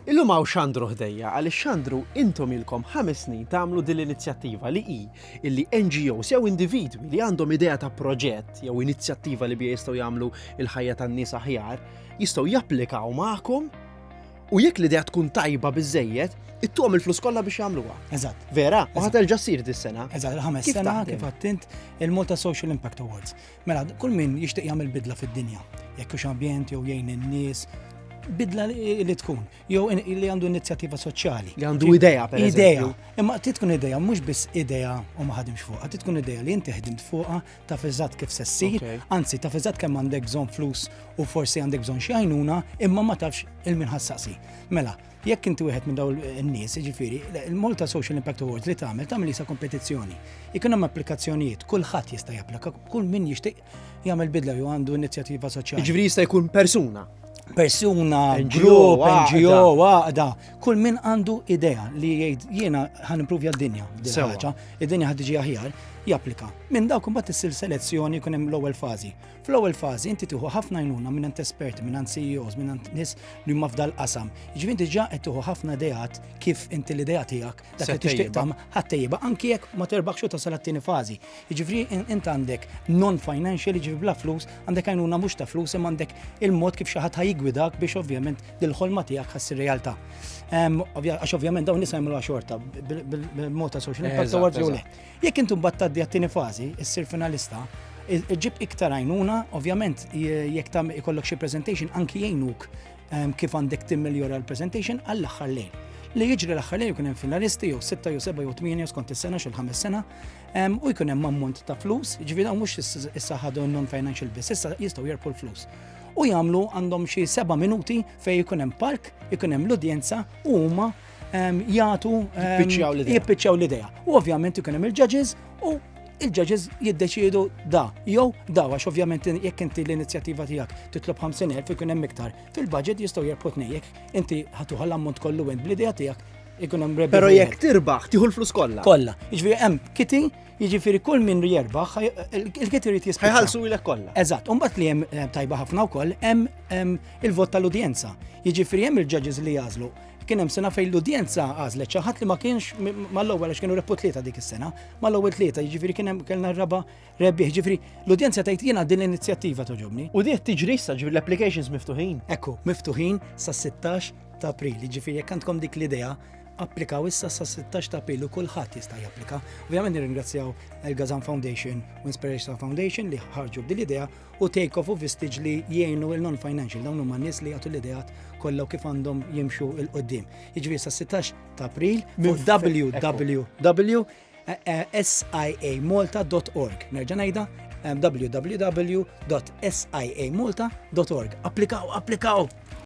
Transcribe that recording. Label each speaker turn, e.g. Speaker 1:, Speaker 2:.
Speaker 1: Illum hawn Xandru ħdejja għaliex Xandru intom ilkom 5 snin tagħmlu din l-inizjattiva li hi illi NGOs jew individwi li għandhom idea ta' proġett jew inizjattiva li bija jistgħu jagħmlu il-ħajja tan-nies aħjar jistgħu japplikaw magħkom u jekk l-idea tkun tajba biżejjed ittuhom il-flus kollha biex jagħmluha.
Speaker 2: Eżatt.
Speaker 1: Vera? U ħaterġa' ssir dis-sena.
Speaker 2: Eżatt, il-5
Speaker 1: Kif
Speaker 2: sena
Speaker 1: taħdem?
Speaker 2: kif għattint il-Malta Social Impact Awards. Mela, kull min jixtieq jagħmel bidla fid-dinja, jekk hux ambjent jew jgħin in-nies, bidla li tkun, jew li għandu inizjattiva soċjali.
Speaker 1: Li għandu idea pereżempju.
Speaker 2: Idea. Imma tkun idea mhux biss idea u ma ħadimx fuqha, tkun idea li inti ħdimt fuqha taf eżatt kif se ssir,
Speaker 1: Okay.
Speaker 2: anzi taf eżatt kemm għandek bżonn flus u forsi għandek bżonn xi għajnuna, imma ma tafx il-min ħassaqsi. Mela, jekk inti wieħed minn dawn in-nies, jiġifieri, il-Malta Social Impact Awards li tagħmel isa kompetizzjoni. Ikun hemm applikazzjonijiet, kulħadd jista' japplika, kull min jixtieq jagħmel bidla jew għandu inizjattiva soċjali.
Speaker 1: Jiġifieri jista' jkun persuna.
Speaker 2: Persuna,
Speaker 1: NGO,
Speaker 2: grupp,
Speaker 1: għaqda.
Speaker 2: NGO, għaqda. Kull min għandu idea li jgħid jiena ħan improvja d-dinja.
Speaker 1: Sewa.
Speaker 2: Id-dinja ħad tiġi aħjar, japplika. Minn dawk imbagħad issir selezzjoni jkun hemm l-ewwel fażi. Fl-ewwel fażi inti tieħu ħafna għajnuna minn esperti, minn CEOs, minn nies li huma f'dal qasam. Jiġifieri diġà qed tieħu ħafna idejat kif inti l-idea tiegħek dak
Speaker 1: Se
Speaker 2: li tixtieq
Speaker 1: tejjibha.
Speaker 2: tagħmel ħattejba anke jekk ma terbaħx u tasal għat-tieni fażi. Jiġifieri int għandek non-financial, jiġifieri bla flus, għandek għajnuna mhux ta' flus, imma għandek il-mod kif xi ħadd ħajgwidak biex ovvjament dil-ħolma tiegħek ħassir realtà. Għax ovvjament dawn nisa jagħmluha xorta bil-mod ta' social impact
Speaker 1: Eżatt,
Speaker 2: awards jew le.
Speaker 1: eżatt.
Speaker 2: Jekk intu mbagħad tgħaddi għat-tieni fażi, issir finalista, ġib iktar għajnuna, ovvjament jekk tam ikollok xi presentation anki jgħinuk kif għandek timmiljora l-presentation għall-aħħar lejl. Li jiġri l-aħħar lejl jkun hemm finalisti jew 6 jew 7 jew 8 skont is-sena xi 5 sena u jkun hemm ammont ta' flus, jiġifieri dawn mhux issa ħadu non-financial biss, issa jistgħu jerpu l-flus. U jagħmlu għandhom xi 7 minuti fejn ikun hemm park, ikun hemm l-udjenza u huma jagħtu
Speaker 1: Jippiċċjaw l-idea.
Speaker 2: jippiċċjaw l-idea. U ovvjament ikun hemm il-judges u il-judges jiddeċiedu da, jew da, għax ovvjament jekk inti l-inizjattiva tiegħek titlob 50,000 ikun hemm iktar. Fil-budget jistgħu jerbħu jekk inti ħatuħa l-ammont kollu wend bl-idea tiegħek ikun hemm rebbieħ
Speaker 1: Però
Speaker 2: wieħed.
Speaker 1: jekk tirbaħ tieħu l-flus kollha.
Speaker 2: Kollha. Jiġifieri hemm kiti, jiġifieri kull min jerbaħ il-kiti jrid jispiċċa.
Speaker 1: Ħajħallsu ilek kollha.
Speaker 2: Eżatt, u mbagħad li hemm tajba ħafna wkoll hemm il-vot tal-udjenza. Jiġifieri hemm il-judges li jażlu. Kien hemm sena fejn l-udjenza għażlet xi ħadd li ma kienx mal-ewwel għax kienu rebpu tlieta dik is-sena, mal-ewwel tlieta, jiġifieri kien hemm kellna r-raba' rebbieħ, jiġifieri l-udjenza tgħid jiena din l-inizjattiva toġobni.
Speaker 1: U diet tiġri issa ġifieri l-applications miftuħin.
Speaker 2: Ekku, miftuħin sa 16 ta' April, jiġifieri jekk għandkom dik l-idea, applikaw issa sa 16 ta' April u kulħadd jista' japplika. Ovvjament nirringrazzjaw il-Gazan Foundation u Inspiration Foundation li ħarġu b'din l-idea u Take Off u Vistage li jgħinu il-non-financial dawn huma nies li jagħtu l-ideat kollha kif għandhom jimxu il-qoddim. Jiġifieri sa 16 ta' April fuq www.siamalta.org. Nerġa' ngħidha www.siamalta.org. Applikaw!